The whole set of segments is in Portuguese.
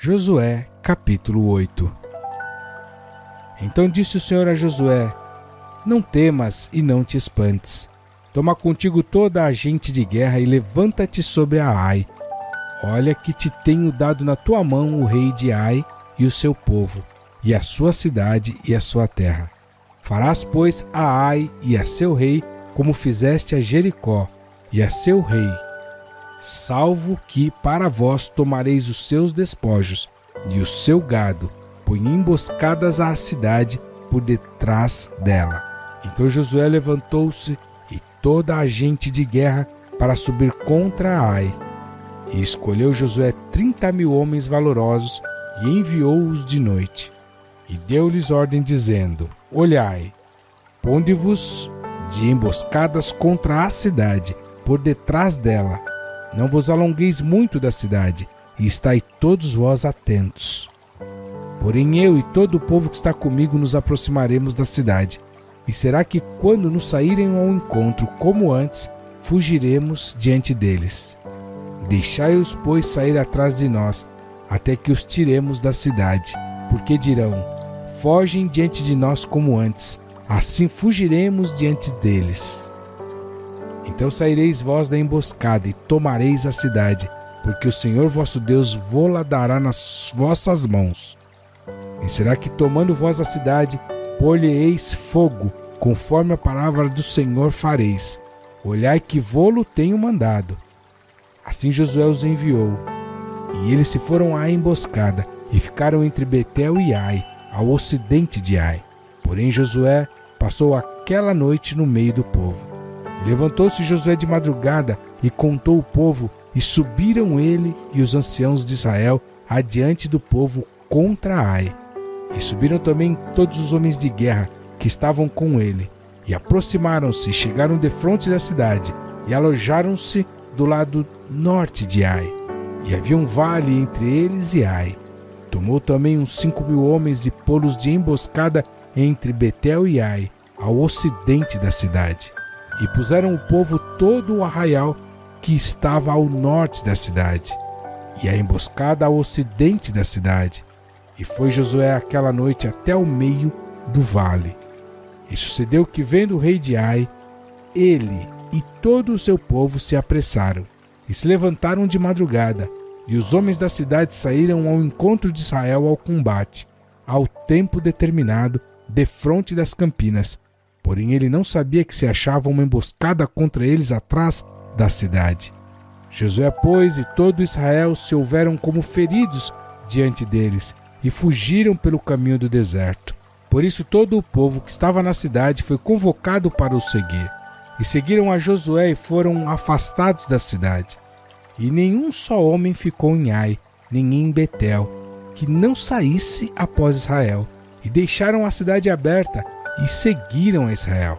Josué, capítulo 8. Então disse o Senhor a Josué: Não temas e não te espantes. Toma contigo toda a gente de guerra e levanta-te sobre a Ai. Olha que te tenho dado na tua mão o rei de Ai e o seu povo, e a sua cidade e a sua terra. Farás, pois, a Ai e a seu rei como fizeste a Jericó e a seu rei, salvo que para vós tomareis os seus despojos e o seu gado, põe emboscadas à cidade por detrás dela. Então Josué levantou-se e toda a gente de guerra para subir contra Ai. E escolheu Josué 30.000 homens valorosos e enviou-os de noite. E deu-lhes ordem dizendo: Olhai, ponde-vos de emboscadas contra a cidade, por detrás dela. Não vos alongueis muito da cidade, e estai todos vós atentos. Porém eu e todo o povo que está comigo nos aproximaremos da cidade. E será que quando nos saírem ao encontro, como antes, fugiremos diante deles. Deixai-os, pois, sair atrás de nós, até que os tiremos da cidade. Porque dirão: fogem diante de nós como antes, assim fugiremos diante deles. Então saireis vós da emboscada e tomareis a cidade, porque o Senhor vosso Deus vô-la dará nas vossas mãos. E será que, tomando vós a cidade, pôr-lhe-eis fogo, conforme a palavra do Senhor fareis. Olhai que vô-lo tenho mandado. Assim Josué os enviou, e eles se foram à emboscada, e ficaram entre Betel e Ai, ao ocidente de Ai. Porém Josué passou aquela noite no meio do povo. E levantou-se Josué de madrugada e contou o povo, e subiram ele e os anciãos de Israel adiante do povo contra Ai. E subiram também todos os homens de guerra que estavam com ele, e aproximaram-se e chegaram defronte da cidade, e alojaram-se do lado norte de Ai. E havia um vale entre eles e Ai. Tomou também uns 5.000 homens e pô-los de emboscada entre Betel e Ai, ao ocidente da cidade. E puseram o povo todo o arraial que estava ao norte da cidade, e a emboscada ao ocidente da cidade. E foi Josué aquela noite até o meio do vale. E sucedeu que, vendo o rei de Ai, ele e todo o seu povo se apressaram, e se levantaram de madrugada, e os homens da cidade saíram ao encontro de Israel ao combate, ao tempo determinado, defronte das campinas. Porém ele não sabia que se achava uma emboscada contra eles atrás da cidade. Josué, pois, e todo Israel se houveram como feridos diante deles, e fugiram pelo caminho do deserto. Por isso todo o povo que estava na cidade foi convocado para o seguir. E seguiram a Josué e foram afastados da cidade. E nenhum só homem ficou em Ai, nem em Betel, que não saísse após Israel. E deixaram a cidade aberta e seguiram a Israel.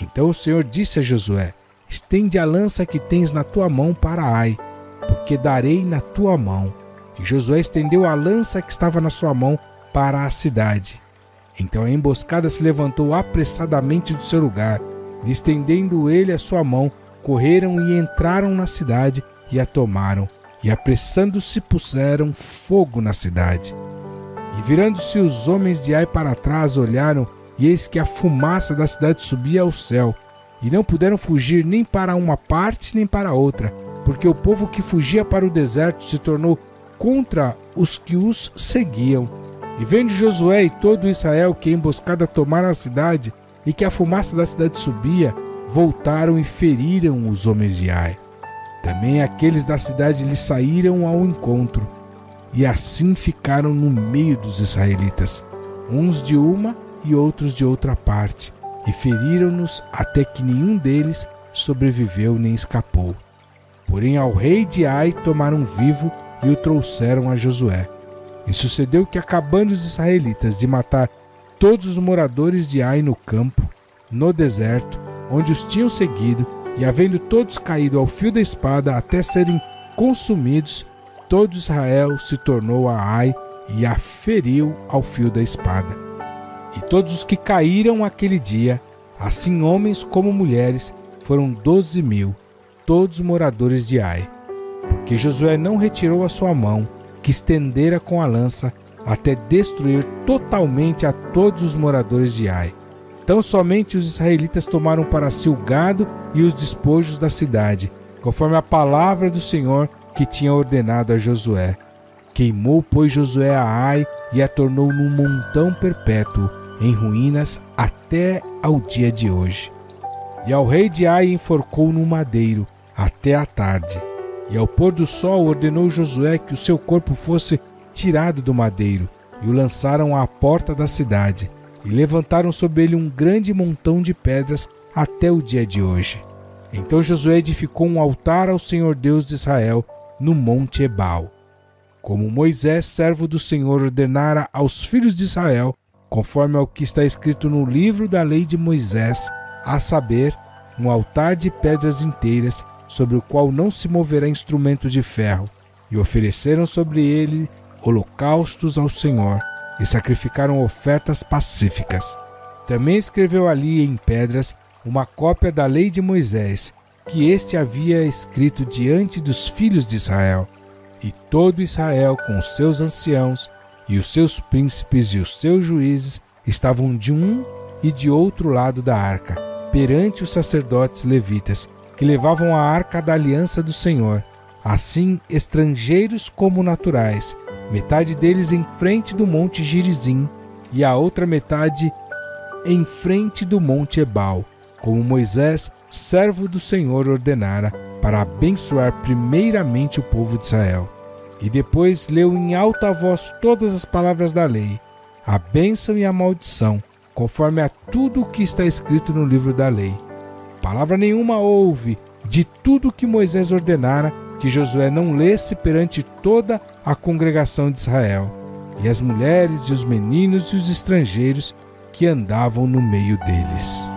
Então o Senhor disse a Josué: Estende a lança que tens na tua mão para Ai, porque darei na tua mão. E Josué estendeu a lança que estava na sua mão para a cidade. Então a emboscada se levantou apressadamente do seu lugar, e estendendo ele a sua mão, correram e entraram na cidade e a tomaram, e apressando-se puseram fogo na cidade. E virando-se os homens de Ai para trás, olharam, e eis que a fumaça da cidade subia ao céu, e não puderam fugir nem para uma parte nem para outra, porque o povo que fugia para o deserto se tornou contra os que os seguiam. E vendo Josué e todo Israel que a emboscada tomaram a cidade, e que a fumaça da cidade subia, voltaram e feriram os homens de Ai. Também aqueles da cidade lhe saíram ao encontro, e assim ficaram no meio dos israelitas, uns de uma e outros de outra parte, e feriram-nos até que nenhum deles sobreviveu nem escapou. Porém ao rei de Ai tomaram vivo e o trouxeram a Josué. E sucedeu que, acabando os israelitas de matar todos os moradores de Ai no campo, no deserto, onde os tinham seguido, e havendo todos caído ao fio da espada até serem consumidos, todo Israel se tornou a Ai e a feriu ao fio da espada. E todos os que caíram aquele dia, assim homens como mulheres, foram 12.000, todos moradores de Ai. Porque Josué não retirou a sua mão, que estendera com a lança até destruir totalmente a todos os moradores de Ai. Tão somente os israelitas tomaram para si o gado e os despojos da cidade, conforme a palavra do Senhor que tinha ordenado a Josué. Queimou, pois, Josué a Ai e a tornou num montão perpétuo, em ruínas até ao dia de hoje. E ao rei de Ai enforcou num madeiro até a tarde. E ao pôr do sol ordenou Josué que o seu corpo fosse tirado do madeiro, e o lançaram à porta da cidade, e levantaram sobre ele um grande montão de pedras até o dia de hoje. Então Josué edificou um altar ao Senhor Deus de Israel no monte Ebal, como Moisés, servo do Senhor, ordenara aos filhos de Israel, conforme ao que está escrito no livro da lei de Moisés, a saber, um altar de pedras inteiras, sobre o qual não se moverá instrumento de ferro, e ofereceram sobre ele holocaustos ao Senhor, e sacrificaram ofertas pacíficas. Também escreveu ali em pedras uma cópia da lei de Moisés, que este havia escrito diante dos filhos de Israel. E todo Israel, com os seus anciãos, e os seus príncipes e os seus juízes, estavam de um e de outro lado da arca, perante os sacerdotes levitas, que levavam a arca da aliança do Senhor, assim estrangeiros como naturais, metade deles em frente do monte Gerizim, e a outra metade em frente do monte Ebal, como Moisés, servo do Senhor, ordenara, para abençoar primeiramente o povo de Israel. E depois leu em alta voz todas as palavras da lei, a bênção e a maldição, conforme a tudo o que está escrito no livro da lei. Palavra nenhuma houve de tudo que Moisés ordenara que Josué não lesse perante toda a congregação de Israel, e as mulheres e os meninos e os estrangeiros que andavam no meio deles.